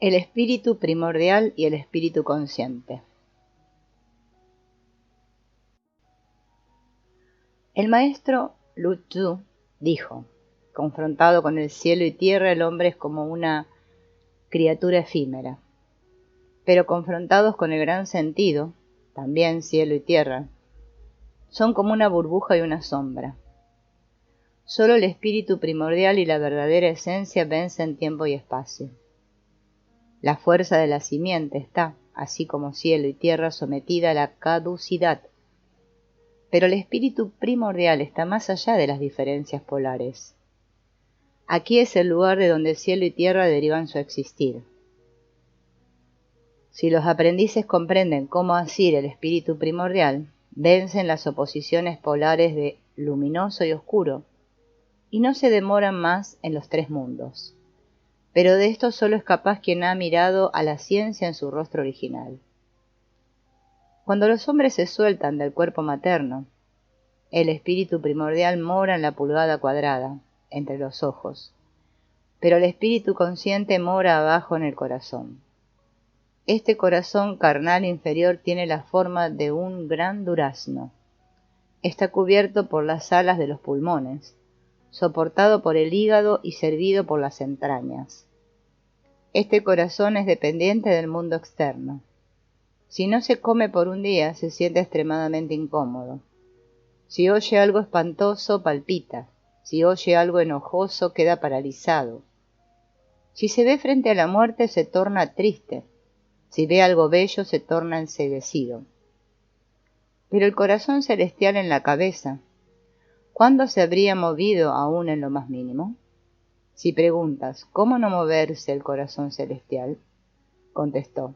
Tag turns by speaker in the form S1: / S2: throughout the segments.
S1: El espíritu primordial y el espíritu consciente. El maestro Lu Tzu dijo: confrontado con el cielo y tierra, el hombre es como una criatura efímera. Pero confrontados con el gran sentido, también cielo y tierra, son como una burbuja y una sombra. Solo el espíritu primordial y la verdadera esencia vencen tiempo y espacio. La fuerza de la simiente está, así como cielo y tierra, sometida a la caducidad. Pero el espíritu primordial está más allá de las diferencias polares. Aquí es el lugar de donde cielo y tierra derivan su existir. Si los aprendices comprenden cómo asir el espíritu primordial, vencen las oposiciones polares de luminoso y oscuro, y no se demoran más en los tres mundos. Pero de esto solo es capaz quien ha mirado a la ciencia en su rostro original. Cuando los hombres se sueltan del cuerpo materno, el espíritu primordial mora en la pulgada cuadrada, entre los ojos, pero el espíritu consciente mora abajo en el corazón. Este corazón carnal inferior tiene la forma de un gran durazno. Está cubierto por las alas de los pulmones, soportado por el hígado y servido por las entrañas. Este corazón es dependiente del mundo externo. Si no se come por un día, se siente extremadamente incómodo. Si oye algo espantoso, palpita. Si oye algo enojoso, queda paralizado. Si se ve frente a la muerte, se torna triste. Si ve algo bello, se torna enceguecido. Pero el corazón celestial en la cabeza, ¿cuándo se habría movido aún en lo más mínimo? Si preguntas, ¿cómo no moverse el corazón celestial?, contestó,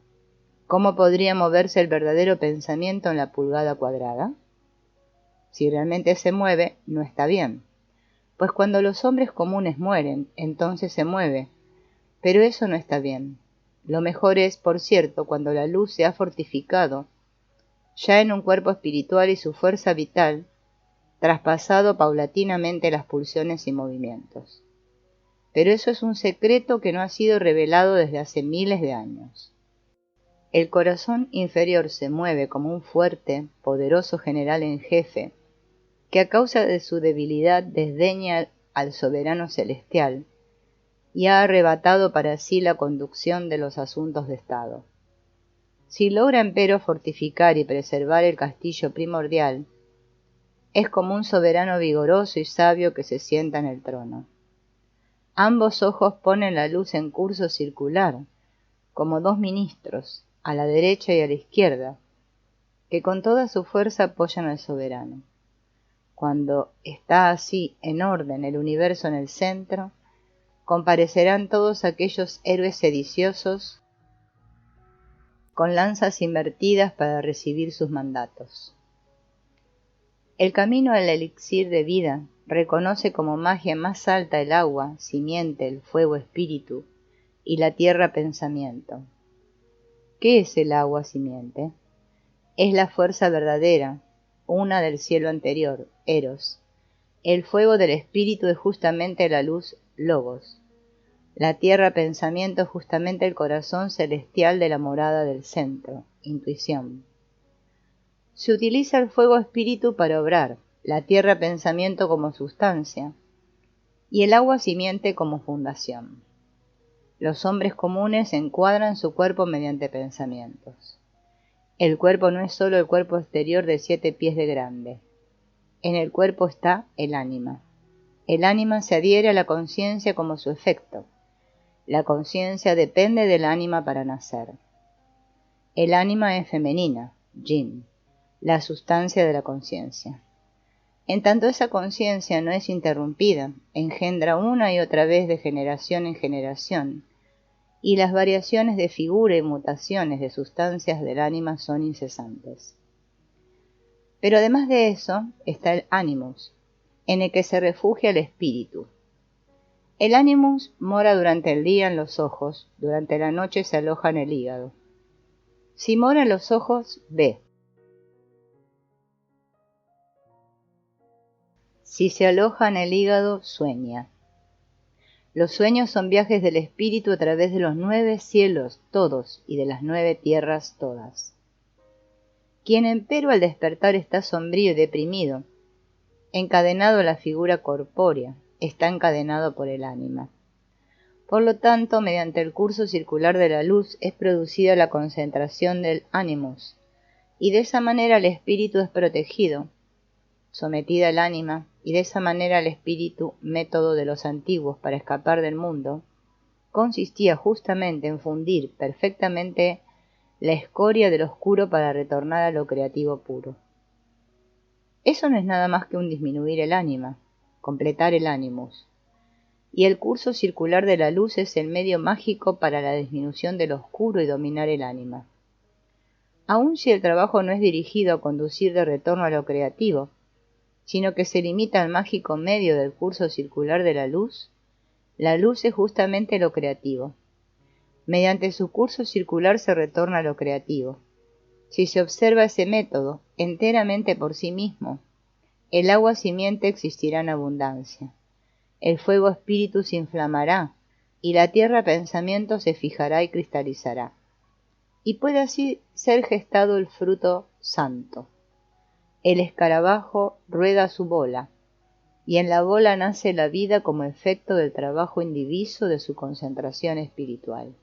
S1: ¿cómo podría moverse el verdadero pensamiento en la pulgada cuadrada? Si realmente se mueve, no está bien, pues cuando los hombres comunes mueren, entonces se mueve, pero eso no está bien. Lo mejor es, por cierto, cuando la luz se ha fortificado ya en un cuerpo espiritual y su fuerza vital traspasado paulatinamente las pulsiones y movimientos. Pero eso es un secreto que no ha sido revelado desde hace miles de años. El corazón inferior se mueve como un fuerte, poderoso general en jefe, que a causa de su debilidad desdeña al soberano celestial y ha arrebatado para sí la conducción de los asuntos de Estado. Si logra empero fortificar y preservar el castillo primordial, es como un soberano vigoroso y sabio que se sienta en el trono. Ambos ojos ponen la luz en curso circular, como dos ministros, a la derecha y a la izquierda, que con toda su fuerza apoyan al soberano. Cuando está así en orden el universo en el centro, comparecerán todos aquellos héroes sediciosos con lanzas invertidas para recibir sus mandatos. El camino al elixir de vida reconoce como magia más alta el agua, simiente, el fuego, espíritu, y la tierra, pensamiento. ¿Qué es el agua, simiente? Es la fuerza verdadera, una del cielo anterior, Eros. El fuego del espíritu es justamente la luz, Logos. La tierra, pensamiento, es justamente el corazón celestial de la morada del centro, intuición. Se utiliza el fuego espíritu para obrar, la tierra pensamiento como sustancia, y el agua simiente como fundación. Los hombres comunes encuadran su cuerpo mediante pensamientos. El cuerpo no es sólo el cuerpo exterior de 7 pies de grande. En el cuerpo está el ánima. El ánima se adhiere a la conciencia como su efecto. La conciencia depende del ánima para nacer. El ánima es femenina, yin, la sustancia de la conciencia. En tanto esa conciencia no es interrumpida, engendra una y otra vez de generación en generación, y las variaciones de figura y mutaciones de sustancias del ánima son incesantes. Pero además de eso está el animus, en el que se refugia el espíritu. El animus mora durante el día en los ojos, durante la noche se aloja en el hígado. Si mora en los ojos, ve. Si se aloja en el hígado, sueña. Los sueños son viajes del espíritu a través de los 9 cielos todos y de las 9 tierras todas. Quien empero al despertar está sombrío y deprimido, encadenado a la figura corpórea, está encadenado por el ánima. Por lo tanto, mediante el curso circular de la luz es producida la concentración del ánimos, y de esa manera el espíritu es protegido, sometida al ánima, y de esa manera el espíritu, método de los antiguos para escapar del mundo, consistía justamente en fundir perfectamente la escoria del oscuro para retornar a lo creativo puro. Eso no es nada más que un disminuir el ánima, completar el ánimos, y el curso circular de la luz es el medio mágico para la disminución del oscuro y dominar el ánima. Aun si el trabajo no es dirigido a conducir de retorno a lo creativo, sino que se limita al mágico medio del curso circular de la luz es justamente lo creativo. Mediante su curso circular se retorna a lo creativo. Si se observa ese método enteramente por sí mismo, el agua simiente existirá en abundancia, el fuego espíritu se inflamará, y la tierra pensamiento se fijará y cristalizará. Y puede así ser gestado el fruto santo. El escarabajo rueda su bola, y en la bola nace la vida como efecto del trabajo indiviso de su concentración espiritual.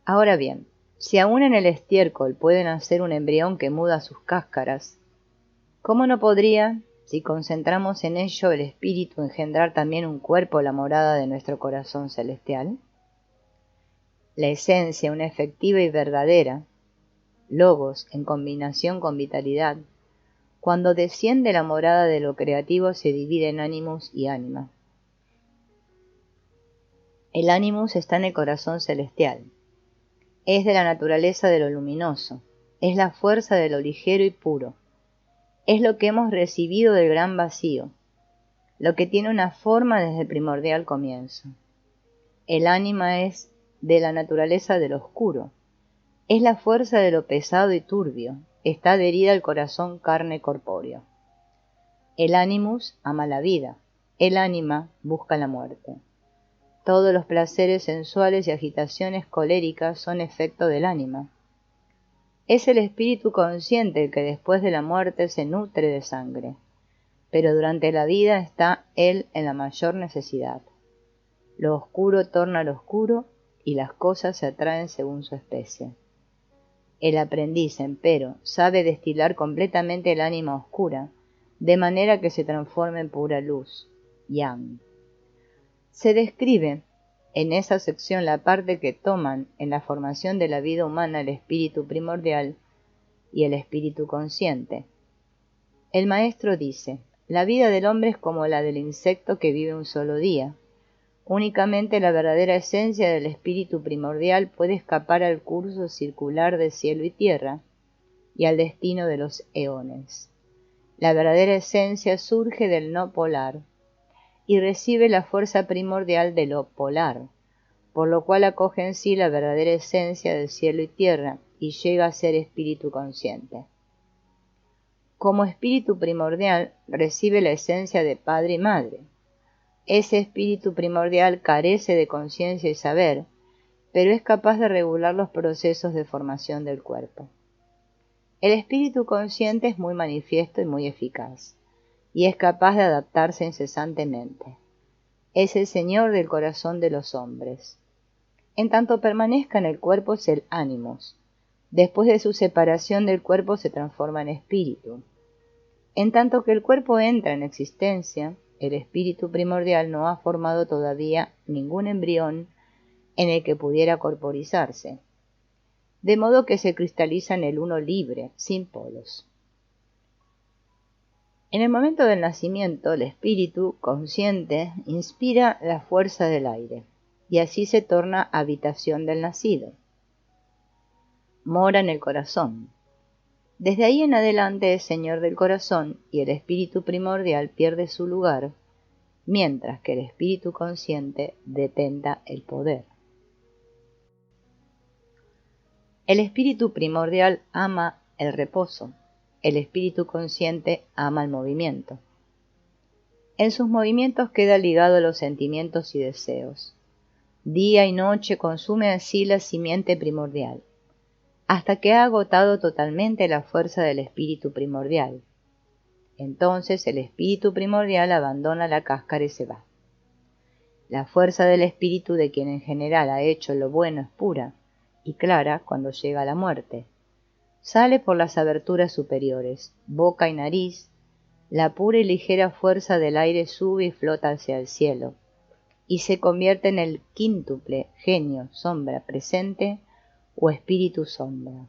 S1: Ahora bien, si aún en el estiércol puede nacer un embrión que muda sus cáscaras, ¿cómo no podría, si concentramos en ello el espíritu, engendrar también un cuerpo, la morada de nuestro corazón celestial? La esencia, una efectiva y verdadera, logos en combinación con vitalidad, cuando desciende la morada de lo creativo se divide en ánimus y ánima. El ánimus está en el corazón celestial, es de la naturaleza de lo luminoso, es la fuerza de lo ligero y puro, es lo que hemos recibido del gran vacío, lo que tiene una forma desde el primordial comienzo. El ánima es de la naturaleza de lo oscuro, es la fuerza de lo pesado y turbio, está adherida al corazón carne corpóreo. El ánimus ama la vida, el ánima busca la muerte. Todos los placeres sensuales y agitaciones coléricas son efecto del ánima. Es el espíritu consciente el que después de la muerte se nutre de sangre, pero durante la vida está él en la mayor necesidad. Lo oscuro torna al oscuro y las cosas se atraen según su especie. El aprendiz, empero, sabe destilar completamente el ánima oscura, de manera que se transforme en pura luz, yang. Se describe en esa sección la parte que toman en la formación de la vida humana el espíritu primordial y el espíritu consciente. El maestro dice, la vida del hombre es como la del insecto que vive un solo día. Únicamente la verdadera esencia del espíritu primordial puede escapar al curso circular de cielo y tierra y al destino de los eones. La verdadera esencia surge del no polar y recibe la fuerza primordial de lo polar, por lo cual acoge en sí la verdadera esencia del cielo y tierra y llega a ser espíritu consciente. Como espíritu primordial recibe la esencia de padre y madre. Ese espíritu primordial carece de conciencia y saber, pero es capaz de regular los procesos de formación del cuerpo. El espíritu consciente es muy manifiesto y muy eficaz, y es capaz de adaptarse incesantemente. Es el señor del corazón de los hombres. En tanto permanezca en el cuerpo es el ánimos. Después de su separación del cuerpo se transforma en espíritu. En tanto que el cuerpo entra en existencia, el espíritu primordial no ha formado todavía ningún embrión en el que pudiera corporizarse, de modo que se cristaliza en el uno libre, sin polos. En el momento del nacimiento, el espíritu consciente inspira la fuerza del aire, y así se torna habitación del nacido. Mora en el corazón. Desde ahí en adelante es señor del corazón y el espíritu primordial pierde su lugar, mientras que el espíritu consciente detenta el poder. El espíritu primordial ama el reposo, el espíritu consciente ama el movimiento. En sus movimientos queda ligado a los sentimientos y deseos. Día y noche consume así la simiente primordial, hasta que ha agotado totalmente la fuerza del espíritu primordial. Entonces el espíritu primordial abandona la cáscara y se va. La fuerza del espíritu de quien en general ha hecho lo bueno es pura y clara cuando llega a la muerte. Sale por las aberturas superiores, boca y nariz. La pura y ligera fuerza del aire sube y flota hacia el cielo, y se convierte en el quíntuple genio, sombra, presente o espíritu sombra.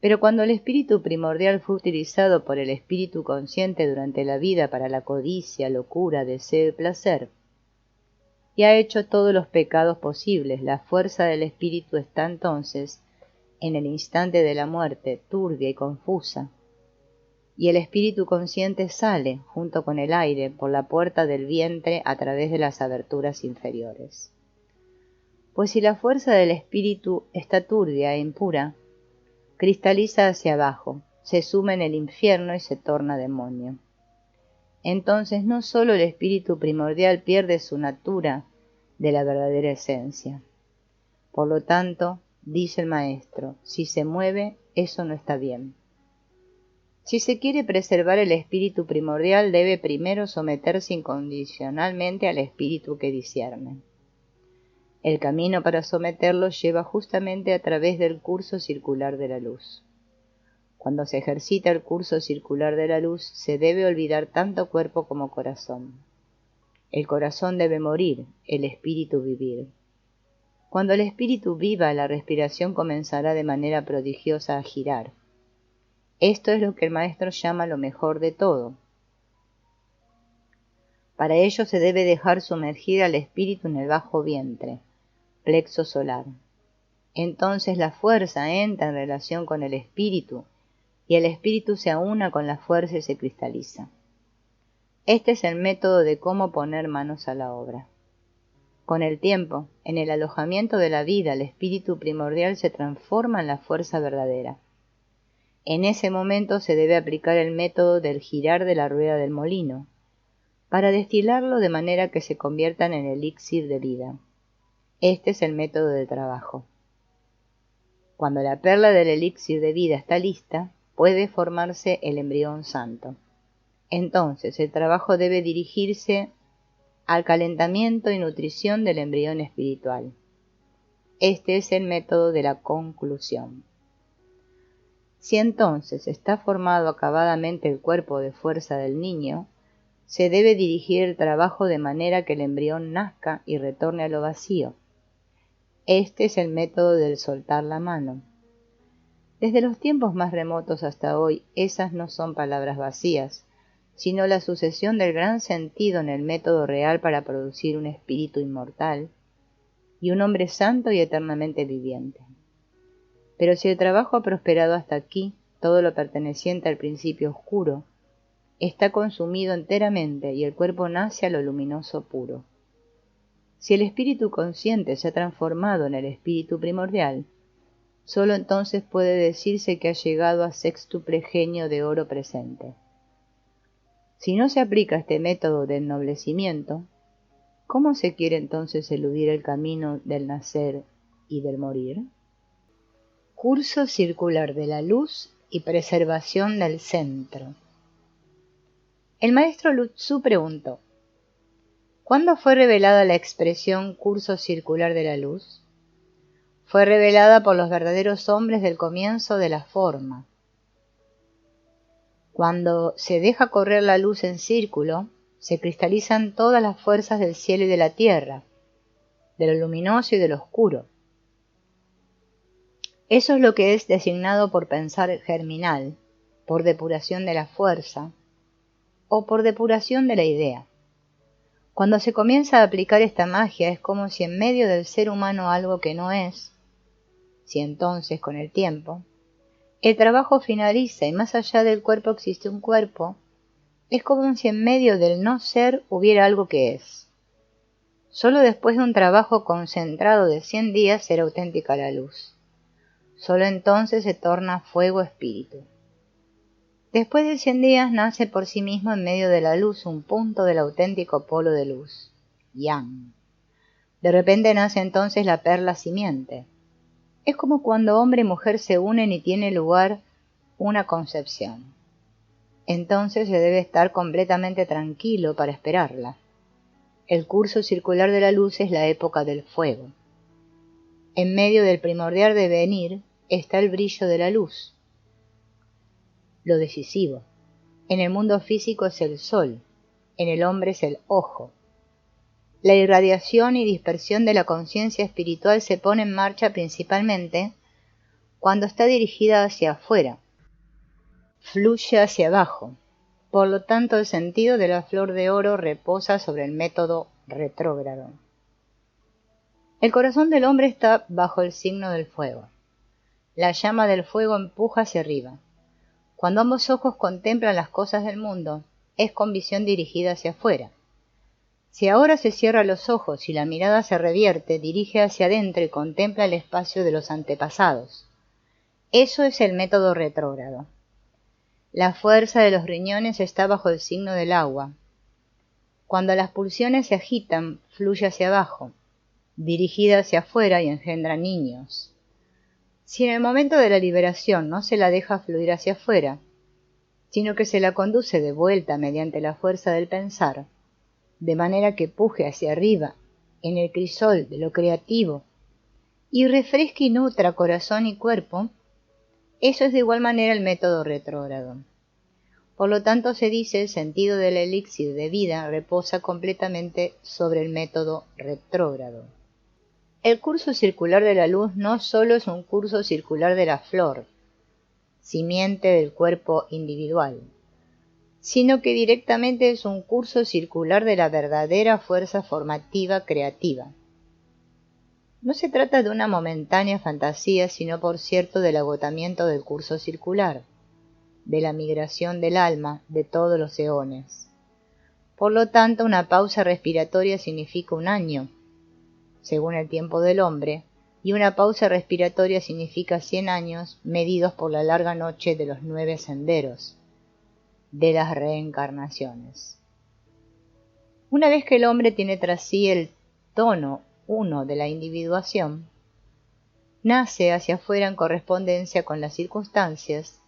S1: Pero cuando el espíritu primordial fue utilizado por el espíritu consciente durante la vida para la codicia, locura, deseo y placer, y ha hecho todos los pecados posibles, la fuerza del espíritu está entonces, en el instante de la muerte, turbia y confusa, y el espíritu consciente sale, junto con el aire, por la puerta del vientre a través de las aberturas inferiores. Pues si la fuerza del espíritu está turbia e impura, cristaliza hacia abajo, se suma en el infierno y se torna demonio. Entonces no sólo el espíritu primordial pierde su natura de la verdadera esencia. Por lo tanto, dice el maestro, si se mueve, eso no está bien. Si se quiere preservar el espíritu primordial, debe primero someterse incondicionalmente al espíritu que discierne. El camino para someterlo lleva justamente a través del curso circular de la luz. Cuando se ejercita el curso circular de la luz, se debe olvidar tanto cuerpo como corazón. El corazón debe morir, el espíritu vivir. Cuando el espíritu viva, la respiración comenzará de manera prodigiosa a girar. Esto es lo que el maestro llama lo mejor de todo. Para ello se debe dejar sumergir al espíritu en el bajo vientre, plexo solar. Entonces la fuerza entra en relación con el espíritu y el espíritu se aúna con la fuerza y se cristaliza. Este es el método de cómo poner manos a la obra. Con el tiempo, en el alojamiento de la vida, el espíritu primordial se transforma en la fuerza verdadera. En ese momento se debe aplicar el método del girar de la rueda del molino, para destilarlo de manera que se conviertan en elixir de vida. Este es el método de trabajo. Cuando la perla del elixir de vida está lista, puede formarse el embrión santo. Entonces el trabajo debe dirigirse al calentamiento y nutrición del embrión espiritual. Este es el método de la conclusión. Si entonces está formado acabadamente el cuerpo de fuerza del niño, se debe dirigir el trabajo de manera que el embrión nazca y retorne a lo vacío. Este es el método del soltar la mano. Desde los tiempos más remotos hasta hoy, esas no son palabras vacías, sino la sucesión del gran sentido en el método real para producir un espíritu inmortal y un hombre santo y eternamente viviente. Pero si el trabajo ha prosperado hasta aquí, todo lo perteneciente al principio oscuro está consumido enteramente y el cuerpo nace a lo luminoso puro. Si el espíritu consciente se ha transformado en el espíritu primordial, sólo entonces puede decirse que ha llegado a sextuple genio de oro presente. Si no se aplica este método de ennoblecimiento, ¿cómo se quiere entonces eludir el camino del nacer y del morir? Curso circular de la luz y preservación del centro. El maestro Lu Tzu preguntó: ¿cuándo fue revelada la expresión curso circular de la luz? Fue revelada por los verdaderos hombres del comienzo de la forma. Cuando se deja correr la luz en círculo, se cristalizan todas las fuerzas del cielo y de la tierra, de lo luminoso y de lo oscuro. Eso es lo que es designado por pensar germinal, por depuración de la fuerza o por depuración de la idea. Cuando se comienza a aplicar esta magia es como si en medio del ser humano algo que no es, si entonces con el tiempo, el trabajo finaliza y más allá del cuerpo existe un cuerpo, es como si en medio del no ser hubiera algo que es. Solo después de un trabajo concentrado de 100 días será auténtica la luz. Solo entonces se torna fuego espíritu. Después de 100 días nace por sí mismo en medio de la luz un punto del auténtico polo de luz, Yang. De repente nace entonces la perla simiente. Es como cuando hombre y mujer se unen y tiene lugar una concepción. Entonces se debe estar completamente tranquilo para esperarla. El curso circular de la luz es la época del fuego. En medio del primordial devenir está el brillo de la luz. Lo decisivo. En el mundo físico es el sol, en el hombre es el ojo. La irradiación y dispersión de la conciencia espiritual se pone en marcha principalmente cuando está dirigida hacia afuera, fluye hacia abajo. Por lo tanto, el sentido de la flor de oro reposa sobre el método retrógrado. El corazón del hombre está bajo el signo del fuego. La llama del fuego empuja hacia arriba. Cuando ambos ojos contemplan las cosas del mundo, es con visión dirigida hacia afuera. Si ahora se cierra los ojos y la mirada se revierte, dirige hacia adentro y contempla el espacio de los antepasados. Eso es el método retrógrado. La fuerza de los riñones está bajo el signo del agua. Cuando las pulsiones se agitan, fluye hacia abajo, dirigida hacia afuera y engendra niños. Si en el momento de la liberación no se la deja fluir hacia afuera, sino que se la conduce de vuelta mediante la fuerza del pensar, de manera que puje hacia arriba, en el crisol de lo creativo, y refresque y nutra corazón y cuerpo, eso es de igual manera el método retrógrado. Por lo tanto se dice el sentido del elixir de vida reposa completamente sobre el método retrógrado. El curso circular de la luz no solo es un curso circular de la flor, simiente del cuerpo individual, sino que directamente es un curso circular de la verdadera fuerza formativa creativa. No se trata de una momentánea fantasía, sino por cierto del agotamiento del curso circular, de la migración del alma de todos los eones. Por lo tanto, una pausa respiratoria significa un año, según el tiempo del hombre, y una pausa respiratoria significa 100 años medidos por la larga noche de los 9 senderos, de las reencarnaciones. Una vez que el hombre tiene tras sí el tono 1 de la individuación, nace hacia afuera en correspondencia con las circunstancias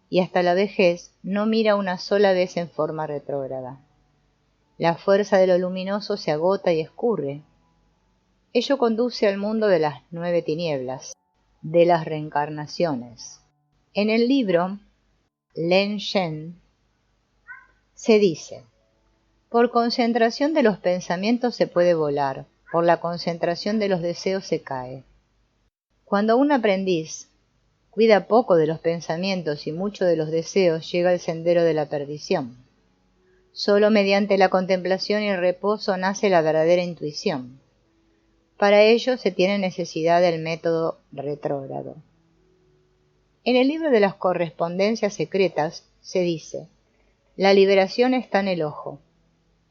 S1: y hasta la vejez no mira una sola vez en forma retrógrada. La fuerza de lo luminoso se agota y escurre. Ello conduce al mundo de las 9 tinieblas, de las reencarnaciones. En el libro Len Shen se dice: por concentración de los pensamientos se puede volar, por la concentración de los deseos se cae. Cuando un aprendiz cuida poco de los pensamientos y mucho de los deseos, llega al sendero de la perdición. Solo mediante la contemplación y el reposo nace la verdadera intuición. Para ello se tiene necesidad del método retrógrado. En el libro de las correspondencias secretas se dice: la liberación está en el ojo.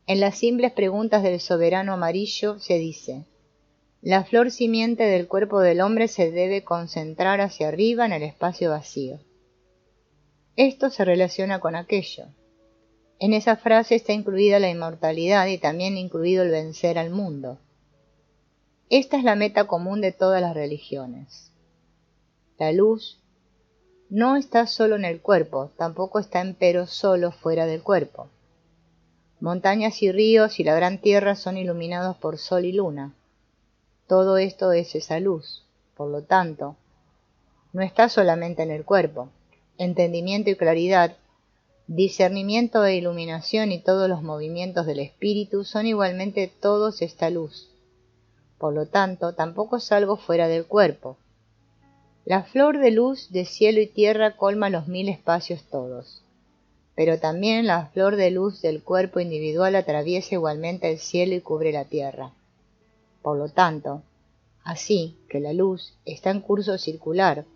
S1: En las simples preguntas del soberano amarillo se dice: la flor simiente del cuerpo del hombre se debe concentrar hacia arriba en el espacio vacío. Esto se relaciona con aquello. En esa frase está incluida la inmortalidad y también incluido el vencer al mundo. Esta es la meta común de todas las religiones. La luz no está solo en el cuerpo, tampoco está empero solo fuera del cuerpo. Montañas y ríos y la gran tierra son iluminados por sol y luna. Todo esto es esa luz, por lo tanto, no está solamente en el cuerpo. Entendimiento y claridad, discernimiento e iluminación y todos los movimientos del espíritu son igualmente todos esta luz. Por lo tanto, tampoco es algo fuera del cuerpo. La flor de luz de cielo y tierra colma los 1000 espacios todos, pero también la flor de luz del cuerpo individual atraviesa igualmente el cielo y cubre la tierra. Por lo tanto, así que la luz está en curso circular,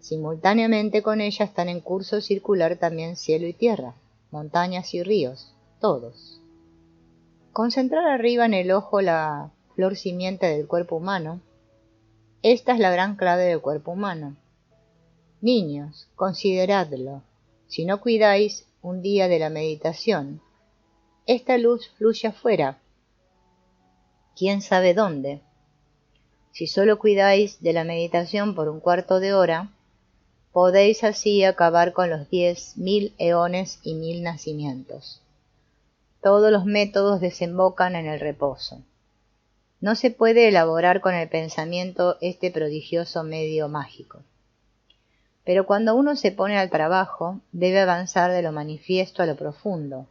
S1: simultáneamente con ella están en curso circular también cielo y tierra, montañas y ríos, todos. Concentrar arriba en el ojo la flor simiente del cuerpo humano, esta es la gran clave del cuerpo humano. Niños, consideradlo. Si no cuidáis un día de la meditación, esta luz fluye afuera, quién sabe dónde. Si solo cuidáis de la meditación por un cuarto de hora, podéis así acabar con los 10.000 eones y 1.000 nacimientos. Todos los métodos desembocan en el reposo. No se puede elaborar con el pensamiento este prodigioso medio mágico. Pero cuando uno se pone al trabajo, debe avanzar de lo manifiesto a lo profundo,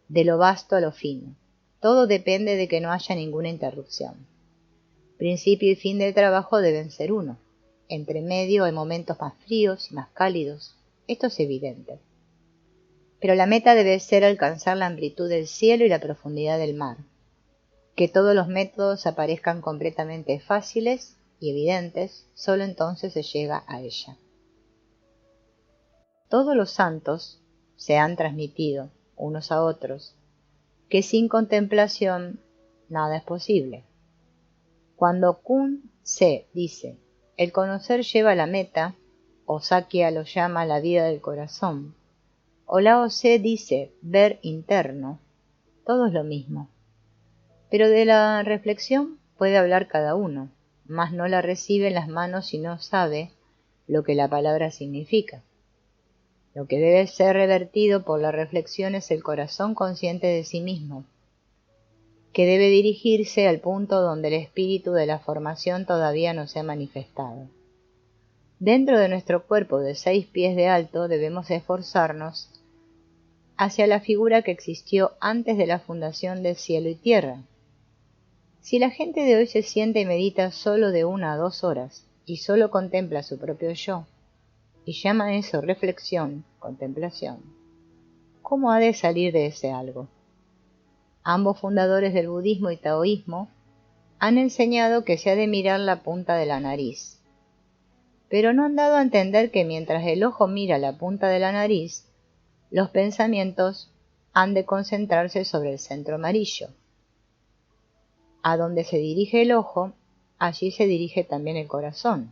S1: de lo vasto a lo fino. Todo depende de que no haya ninguna interrupción. Principio y fin del trabajo deben ser uno. Entre medio hay momentos más fríos y más cálidos. Esto es evidente. Pero la meta debe ser alcanzar la amplitud del cielo y la profundidad del mar. Que todos los métodos aparezcan completamente fáciles y evidentes, solo entonces se llega a ella. Todos los santos se han transmitido, unos a otros, que sin contemplación nada es posible. Cuando Kun Se dice, el conocer lleva a la meta, o Sakya lo llama la vida del corazón, o Lao Tse dice ver interno, todo es lo mismo. Pero de la reflexión puede hablar cada uno, mas no la recibe en las manos si no sabe lo que la palabra significa. Lo que debe ser revertido por la reflexión es el corazón consciente de sí mismo, que debe dirigirse al punto donde el espíritu de la formación todavía no se ha manifestado. Dentro de nuestro cuerpo de 6 pies de alto debemos esforzarnos hacia la figura que existió antes de la fundación del cielo y tierra. Si la gente de hoy se sienta y medita solo de 1 a 2 horas y solo contempla su propio yo, y llama eso reflexión, contemplación, ¿cómo ha de salir de ese algo? Ambos fundadores del budismo y taoísmo han enseñado que se ha de mirar la punta de la nariz, pero no han dado a entender que mientras el ojo mira la punta de la nariz, los pensamientos han de concentrarse sobre el centro amarillo. A donde se dirige el ojo, allí se dirige también el corazón.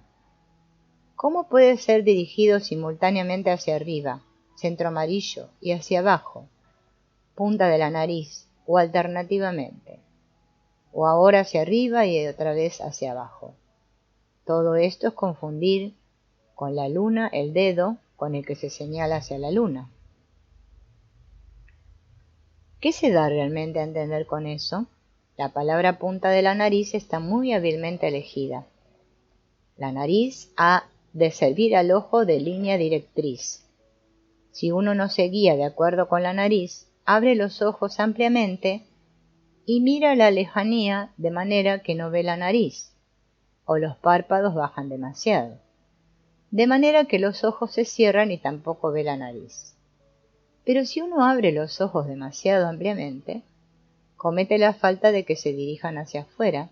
S1: ¿Cómo puede ser dirigido simultáneamente hacia arriba, centro amarillo, y hacia abajo, punta de la nariz, o alternativamente, o ahora hacia arriba y otra vez hacia abajo? Todo esto es confundir con la luna el dedo con el que se señala hacia la luna. ¿Qué se da realmente a entender con eso? La palabra punta de la nariz está muy hábilmente elegida. La nariz ha de servir al ojo de línea directriz. Si uno no se guía de acuerdo con la nariz, abre los ojos ampliamente y mira a la lejanía de manera que no ve la nariz, o los párpados bajan demasiado, de manera que los ojos se cierran y tampoco ve la nariz. Pero si uno abre los ojos demasiado ampliamente, comete la falta de que se dirijan hacia afuera,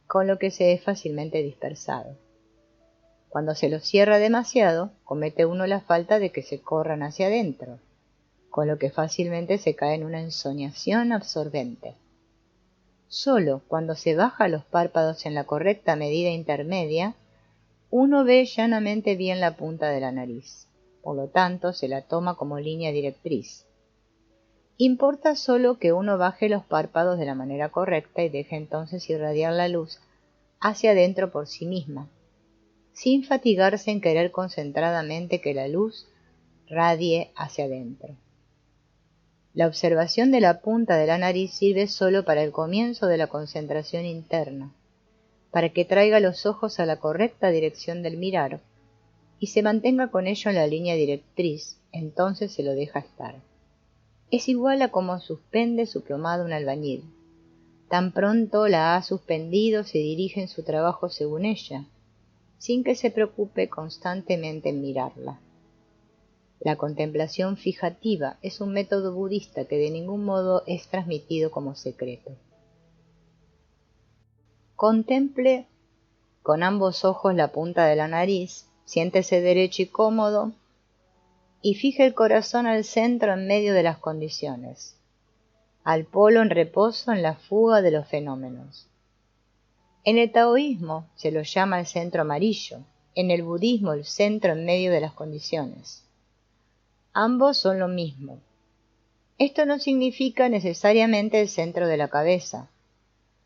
S1: con lo que se es fácilmente dispersado. Cuando se los cierra demasiado, comete uno la falta de que se corran hacia adentro, con lo que fácilmente se cae en una ensoñación absorbente. Solo cuando se baja los párpados en la correcta medida intermedia, uno ve llanamente bien la punta de la nariz. Por lo tanto, se la toma como línea directriz. Importa solo que uno baje los párpados de la manera correcta y deje entonces irradiar la luz hacia adentro por sí misma, sin fatigarse en querer concentradamente que la luz radie hacia adentro. La observación de la punta de la nariz sirve solo para el comienzo de la concentración interna, para que traiga los ojos a la correcta dirección del mirar y se mantenga con ello en la línea directriz, entonces se lo deja estar. Es igual a como suspende su plomada un albañil. Tan pronto la ha suspendido, se dirige en su trabajo según ella, sin que se preocupe constantemente en mirarla. La contemplación fijativa es un método budista que de ningún modo es transmitido como secreto. Contemple con ambos ojos la punta de la nariz, siéntese derecho y cómodo, y fije el corazón al centro en medio de las condiciones, al polo en reposo en la fuga de los fenómenos. En el taoísmo se lo llama el centro amarillo, en el budismo el centro en medio de las condiciones. Ambos son lo mismo. Esto no significa necesariamente el centro de la cabeza.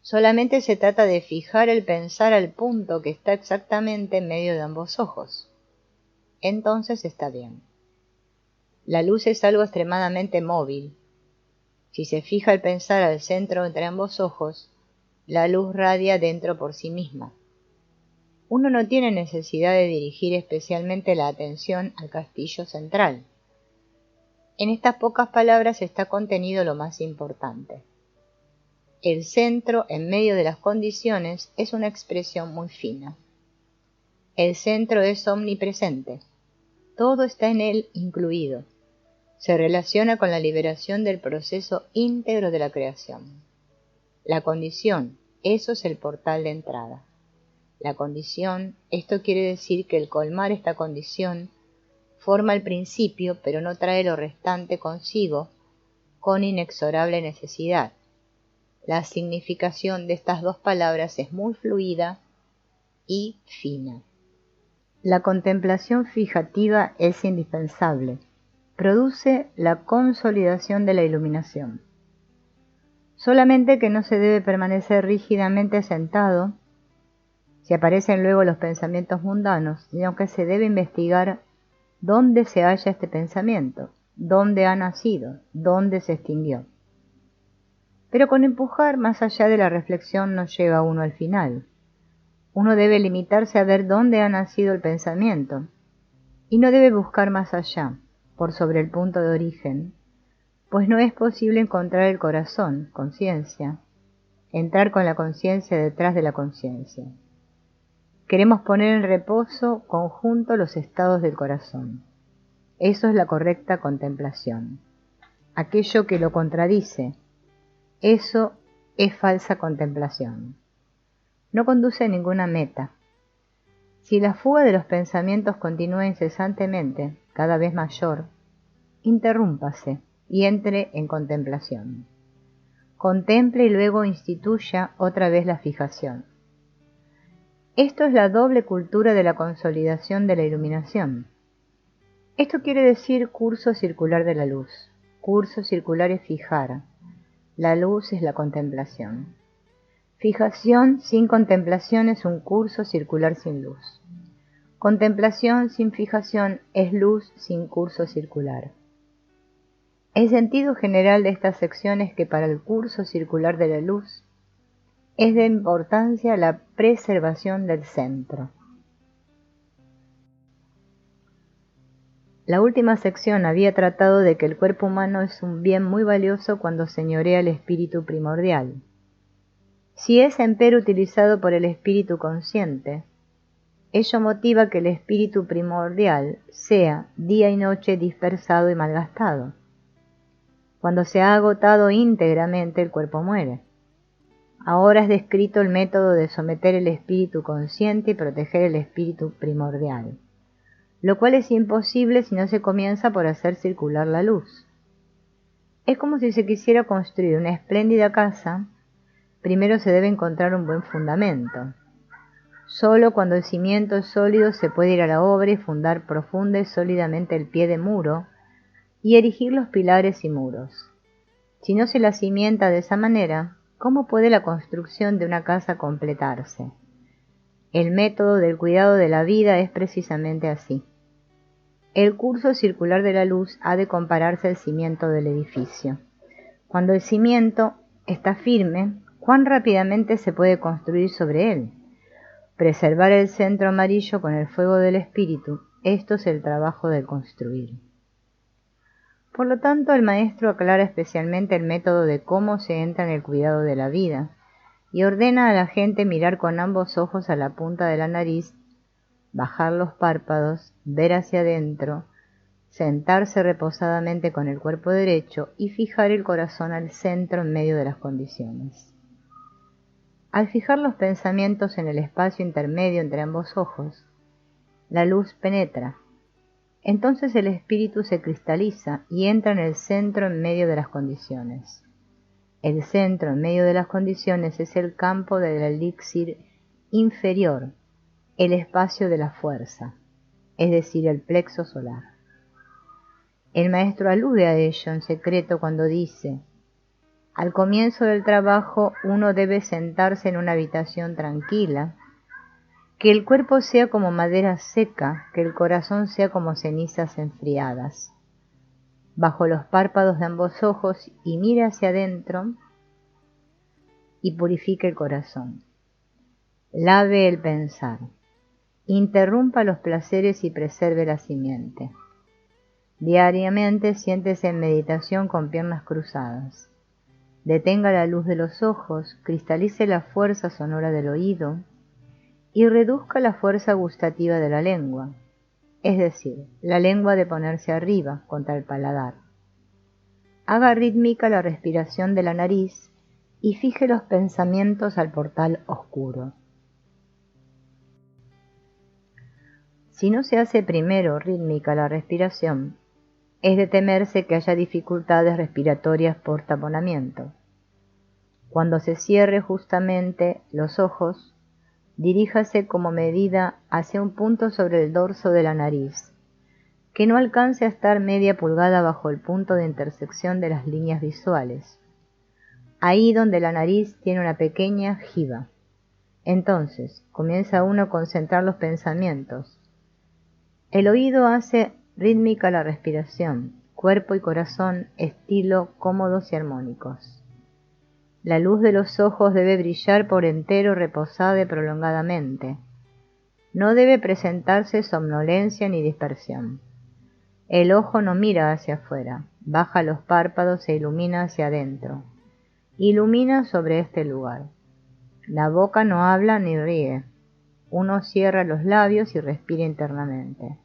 S1: Solamente se trata de fijar el pensar al punto que está exactamente en medio de ambos ojos. Entonces está bien. La luz es algo extremadamente móvil. Si se fija el pensar al centro entre ambos ojos, la luz radia dentro por sí misma. Uno no tiene necesidad de dirigir especialmente la atención al castillo central. En estas pocas palabras está contenido lo más importante. El centro en medio de las condiciones es una expresión muy fina. El centro es omnipresente. Todo está en él incluido. Se relaciona con la liberación del proceso íntegro de la creación. La condición, eso es el portal de entrada. La condición, esto quiere decir que el colmar esta condición forma el principio, pero no trae lo restante consigo, con inexorable necesidad. La significación de estas dos palabras es muy fluida y fina. La contemplación fijativa es indispensable. Produce la consolidación de la iluminación. Solamente que no se debe permanecer rígidamente sentado si aparecen luego los pensamientos mundanos, sino que se debe investigar dónde se halla este pensamiento, dónde ha nacido, dónde se extinguió. Pero con empujar más allá de la reflexión no llega uno al final. Uno debe limitarse a ver dónde ha nacido el pensamiento, y no debe buscar más allá, por sobre el punto de origen, pues no es posible encontrar el corazón, conciencia, entrar con la conciencia detrás de la conciencia. Queremos poner en reposo conjunto los estados del corazón. Eso es la correcta contemplación. Aquello que lo contradice, eso es falsa contemplación. No conduce a ninguna meta. Si la fuga de los pensamientos continúa incesantemente, cada vez mayor, interrúmpase y entre en contemplación. Contemple y luego instituya otra vez la fijación. Esto es la doble cultura de la consolidación de la iluminación. Esto quiere decir curso circular de la luz. Curso circular es fijar. La luz es la contemplación. Fijación sin contemplación es un curso circular sin luz. Contemplación sin fijación es luz sin curso circular. El sentido general de esta sección es que para el curso circular de la luz es de importancia la preservación del centro. La última sección había tratado de que el cuerpo humano es un bien muy valioso cuando señorea el espíritu primordial. Si es empero utilizado por el espíritu consciente, ello motiva que el espíritu primordial sea día y noche dispersado y malgastado. Cuando se ha agotado íntegramente, el cuerpo muere. Ahora es descrito el método de someter el espíritu consciente y proteger el espíritu primordial, lo cual es imposible si no se comienza por hacer circular la luz. Es como si se quisiera construir una espléndida casa, primero se debe encontrar un buen fundamento. Solo cuando el cimiento es sólido se puede ir a la obra y fundar profunda y sólidamente el pie de muro y erigir los pilares y muros. Si no se la cimienta de esa manera, ¿cómo puede la construcción de una casa completarse? El método del cuidado de la vida es precisamente así. El curso circular de la luz ha de compararse al cimiento del edificio. Cuando el cimiento está firme, ¿cuán rápidamente se puede construir sobre él? Preservar el centro amarillo con el fuego del espíritu, esto es el trabajo de construir. Por lo tanto, el maestro aclara especialmente el método de cómo se entra en el cuidado de la vida y ordena a la gente mirar con ambos ojos a la punta de la nariz, bajar los párpados, ver hacia adentro, sentarse reposadamente con el cuerpo derecho y fijar el corazón al centro en medio de las condiciones. Al fijar los pensamientos en el espacio intermedio entre ambos ojos, la luz penetra. Entonces el espíritu se cristaliza y entra en el centro en medio de las condiciones. El centro en medio de las condiciones es el campo del elixir inferior, el espacio de la fuerza, es decir, el plexo solar. El maestro alude a ello en secreto cuando dice: al comienzo del trabajo uno debe sentarse en una habitación tranquila, que el cuerpo sea como madera seca, que el corazón sea como cenizas enfriadas. Bajo los párpados de ambos ojos y mire hacia adentro y purifique el corazón. Lave el pensar. Interrumpa los placeres y preserve la simiente. Diariamente siéntese en meditación con piernas cruzadas. Detenga la luz de los ojos, cristalice la fuerza sonora del oído y reduzca la fuerza gustativa de la lengua, es decir, la lengua de ponerse arriba contra el paladar. Haga rítmica la respiración de la nariz y fije los pensamientos al portal oscuro. Si no se hace primero rítmica la respiración, es de temerse que haya dificultades respiratorias por taponamiento. Cuando se cierre justamente los ojos, diríjase como medida hacia un punto sobre el dorso de la nariz, que no alcance a estar media pulgada bajo el punto de intersección de las líneas visuales, ahí donde la nariz tiene una pequeña jiba. Entonces, comienza uno a concentrar los pensamientos. El oído hace rítmica la respiración, cuerpo y corazón estilo cómodos y armónicos. La luz de los ojos debe brillar por entero, reposada y prolongadamente. No debe presentarse somnolencia ni dispersión. El ojo no mira hacia afuera, baja los párpados e ilumina hacia adentro. Ilumina sobre este lugar. La boca no habla ni ríe. Uno cierra los labios y respira internamente.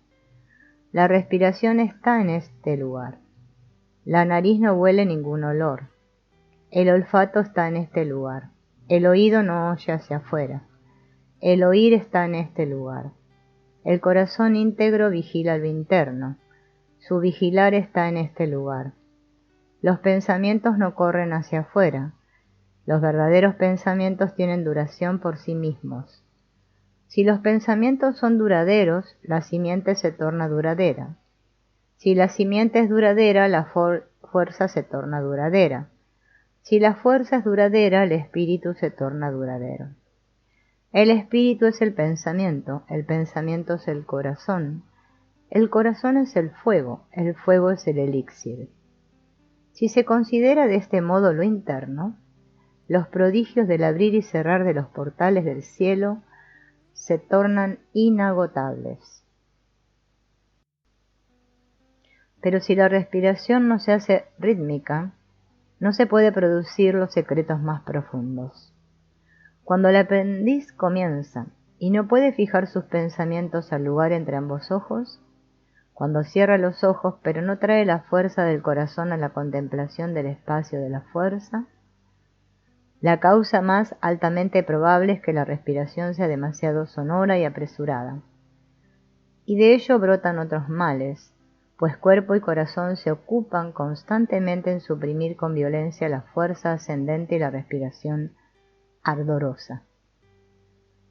S1: La respiración está en este lugar. La nariz no huele ningún olor. El olfato está en este lugar. El oído no oye hacia afuera. El oír está en este lugar. El corazón íntegro vigila lo interno. Su vigilar está en este lugar. Los pensamientos no corren hacia afuera. Los verdaderos pensamientos tienen duración por sí mismos. Si los pensamientos son duraderos, la simiente se torna duradera. Si la simiente es duradera, la fuerza se torna duradera. Si la fuerza es duradera, el espíritu se torna duradero. El espíritu es el pensamiento es el corazón es el fuego es el elixir. Si se considera de este modo lo interno, los prodigios del abrir y cerrar de los portales del cielo se tornan inagotables. Pero si la respiración no se hace rítmica, no se puede producir los secretos más profundos. Cuando el aprendiz comienza y no puede fijar sus pensamientos al lugar entre ambos ojos, cuando cierra los ojos pero no trae la fuerza del corazón a la contemplación del espacio de la fuerza, la causa más altamente probable es que la respiración sea demasiado sonora y apresurada. Y de ello brotan otros males, pues cuerpo y corazón se ocupan constantemente en suprimir con violencia la fuerza ascendente y la respiración ardorosa.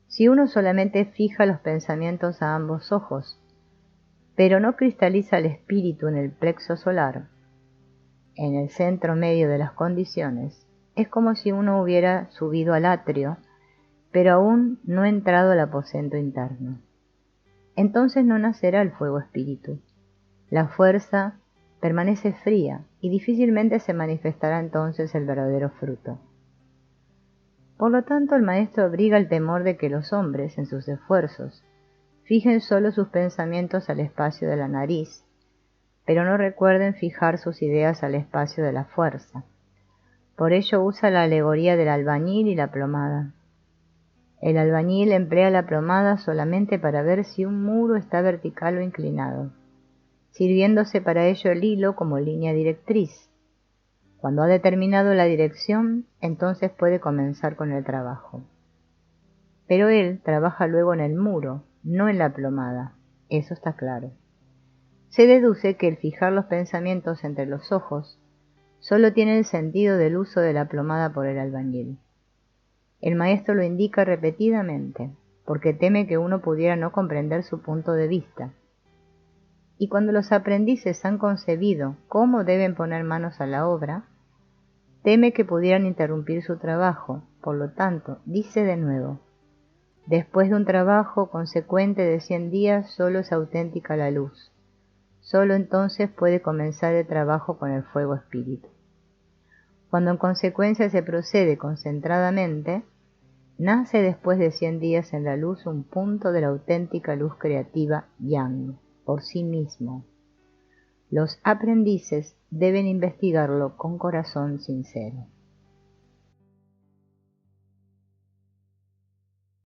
S1: Si uno solamente fija los pensamientos a ambos ojos, pero no cristaliza el espíritu en el plexo solar, en el centro medio de las condiciones, es como si uno hubiera subido al atrio, pero aún no entrado al aposento interno. Entonces no nacerá el fuego espíritu. La fuerza permanece fría y difícilmente se manifestará entonces el verdadero fruto. Por lo tanto, el maestro abriga el temor de que los hombres, en sus esfuerzos, fijen solo sus pensamientos al espacio de la nariz, pero no recuerden fijar sus ideas al espacio de la fuerza. Por ello usa la alegoría del albañil y la plomada. El albañil emplea la plomada solamente para ver si un muro está vertical o inclinado, sirviéndose para ello el hilo como línea directriz. Cuando ha determinado la dirección, entonces puede comenzar con el trabajo. Pero él trabaja luego en el muro, no en la plomada, eso está claro. Se deduce que el fijar los pensamientos entre los ojos solo tiene el sentido del uso de la plomada por el albañil. El maestro lo indica repetidamente, porque teme que uno pudiera no comprender su punto de vista. Y cuando los aprendices han concebido cómo deben poner manos a la obra, teme que pudieran interrumpir su trabajo. Por lo tanto, dice de nuevo: después de un trabajo consecuente de 100 días, solo es auténtica la luz. Solo entonces puede comenzar el trabajo con el fuego espíritu. Cuando en consecuencia se procede concentradamente, nace después de 100 días en la luz un punto de la auténtica luz creativa Yang, por sí mismo. Los aprendices deben investigarlo con corazón sincero.